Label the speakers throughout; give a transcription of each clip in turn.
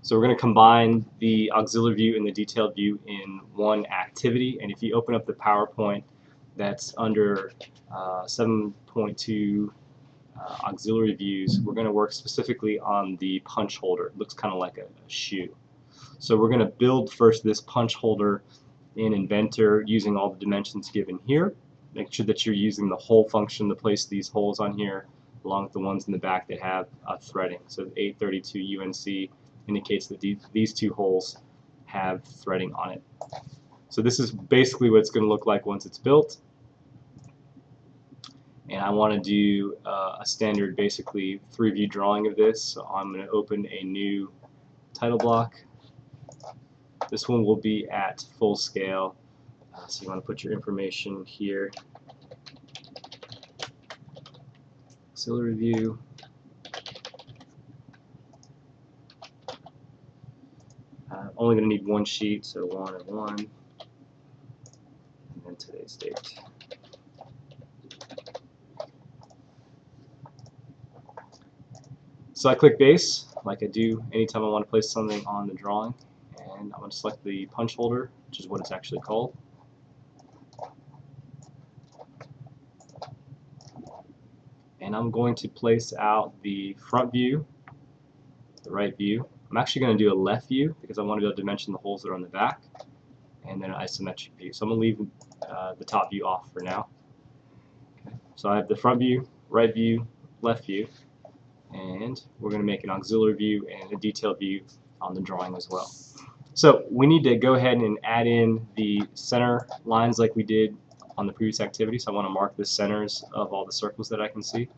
Speaker 1: So we're going to combine the auxiliary view and the detailed view in one activity. And if you open up the PowerPoint that's under 7.2 auxiliary views, we're going to work specifically on the punch holder. It looks kind of like a shoe. So we're going to build first this punch holder in Inventor using all the dimensions given here. Make sure that you're using the hole function to place these holes on here along with the ones in the back that have threading. So 832 UNC indicates that these two holes have threading on it. So this is basically what it's going to look like once it's built. And I want to do a standard, basically 3-view drawing of this. So I'm going to open a new title block. This one will be at full scale. So you want to put your information here. Auxiliary view. Only going to need one sheet, so 1 and 1. And then today's date. So I click base, like I do anytime I want to place something on the drawing, and I'm going to select the punch holder, which is what it's actually called. And I'm going to place out the front view, the right view. I'm actually going to do a left view because I want to be able to dimension the holes that are on the back, and then an isometric view. So I'm going to leave the top view off for now. Okay. So I have the front view, right view, left view. And we're going to make an auxiliary view and a detailed view on the drawing as well. So we need to go ahead and add in the center lines like we did on the previous activity. So I want to mark the centers of all the circles that I can see.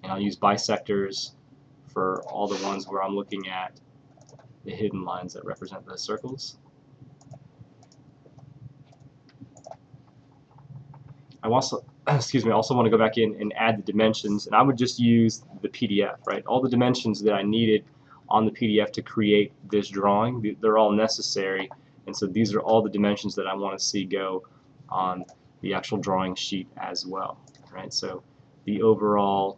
Speaker 1: And I'll use bisectors for all the ones where I'm looking at the hidden lines that represent the circles. I also want to go back in and add the dimensions, and I would just use the PDF, right? All the dimensions that I needed on the PDF to create this drawing, they're all necessary, and so these are all the dimensions that I want to see go on the actual drawing sheet as well, right? So the overall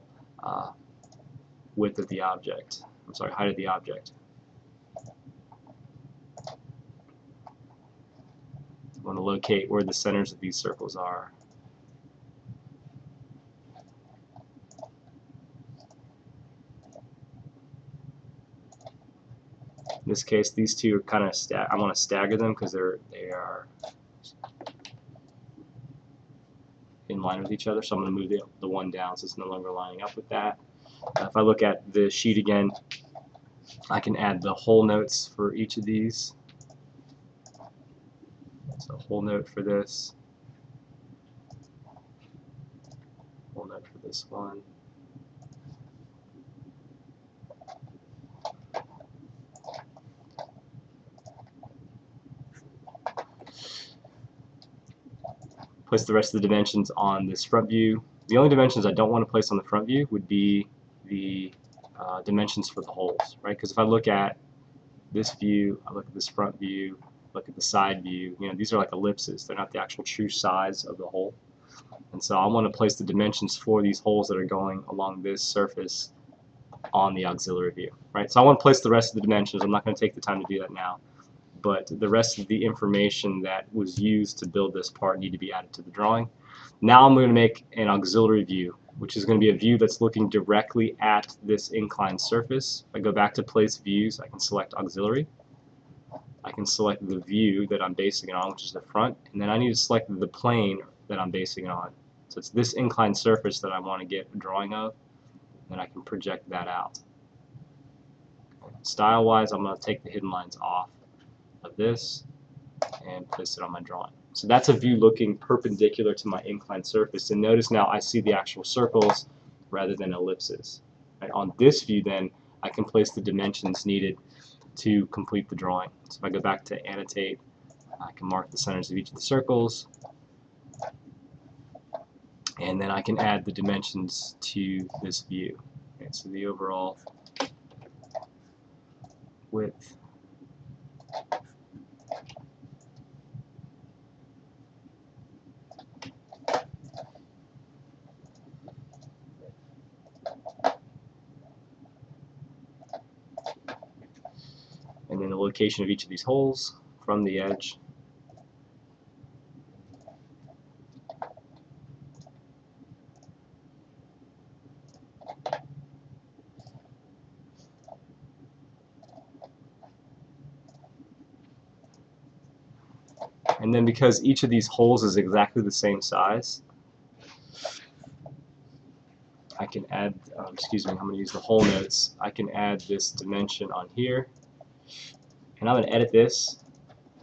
Speaker 1: width of the object, height of the object. I want to locate where the centers of these circles are. In this case, these two are kind of I want to stagger them because they are in line with each other. So I'm going to move the one down so it's no longer lining up with that. If I look at the sheet again, I can add the hole notes for each of these. So hole note for this, hole note for this one. Place the rest of the dimensions on this front view. The only dimensions I don't want to place on the front view would be the dimensions for the holes, right? Because if I look at this view, I look at this front view, look at the side view, these are like ellipses. They're not the actual true size of the hole. And so I want to place the dimensions for these holes that are going along this surface on the auxiliary view, right? So I want to place the rest of the dimensions. I'm not going to take the time to do that now. But the rest of the information that was used to build this part need to be added to the drawing. Now I'm going to make an auxiliary view, which is going to be a view that's looking directly at this inclined surface. If I go back to place views, I can select auxiliary. I can select the view that I'm basing it on, which is the front, and then I need to select the plane that I'm basing it on. So it's this inclined surface that I want to get a drawing of, and then I can project that out. Style-wise, I'm going to take the hidden lines off of this and place it on my drawing. So that's a view looking perpendicular to my inclined surface, and notice now I see the actual circles rather than ellipses. Right? On this view then I can place the dimensions needed to complete the drawing. So if I go back to annotate, I can mark the centers of each of the circles, and then I can add the dimensions to this view. Okay, so the overall width, and then the location of each of these holes from the edge. And then because each of these holes is exactly the same size, I can add, excuse me, I'm going to use the hole notes. I can add this dimension on here, and I'm going to edit this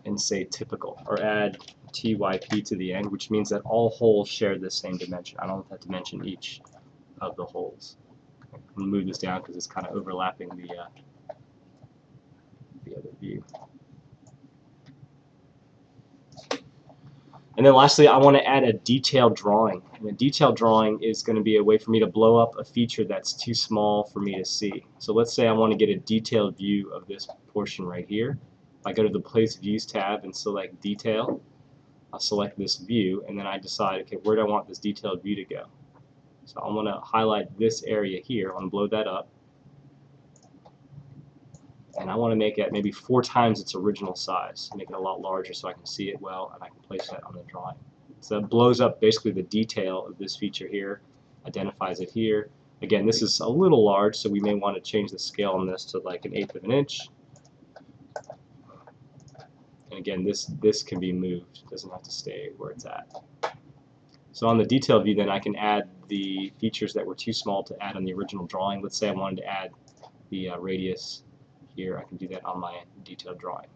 Speaker 1: and say typical, or add TYP to the end, which means that all holes share the same dimension. I don't have to mention each of the holes. I'm going to move this down because it's kind of overlapping the other view. And then lastly, I want to add a detailed drawing. And a detailed drawing is going to be a way for me to blow up a feature that's too small for me to see. So let's say I want to get a detailed view of this portion right here. If I go to the Place Views tab and select Detail, I'll select this view, and then I decide, okay, where do I want this detailed view to go? So I want to highlight this area here. I want to blow that up. And I want to make it maybe 4 times its original size, make it a lot larger so I can see it well and I can place that on the drawing. So it blows up basically the detail of this feature here, identifies it here. Again, this is a little large, so we may want to change the scale on this to like 1/8 of an inch. And again, this can be moved, it doesn't have to stay where it's at. So on the detail view then I can add the features that were too small to add on the original drawing. Let's say I wanted to add the radius here, I can do that on my detailed drawing.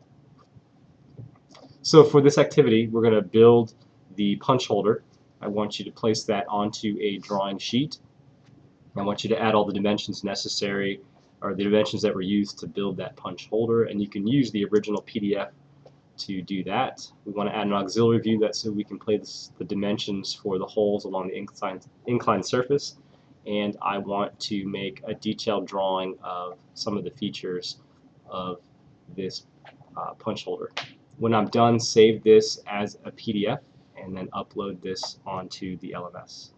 Speaker 1: So for this activity, we're going to build the punch holder. I want you to place that onto a drawing sheet. I want you to add all the dimensions necessary, or the dimensions that were used to build that punch holder, and you can use the original PDF to do that. We want to add an auxiliary view so we can place the dimensions for the holes along the inclined surface, and I want to make a detailed drawing of some of the features of this punch holder. When I'm done, save this as a PDF and then upload this onto the LMS.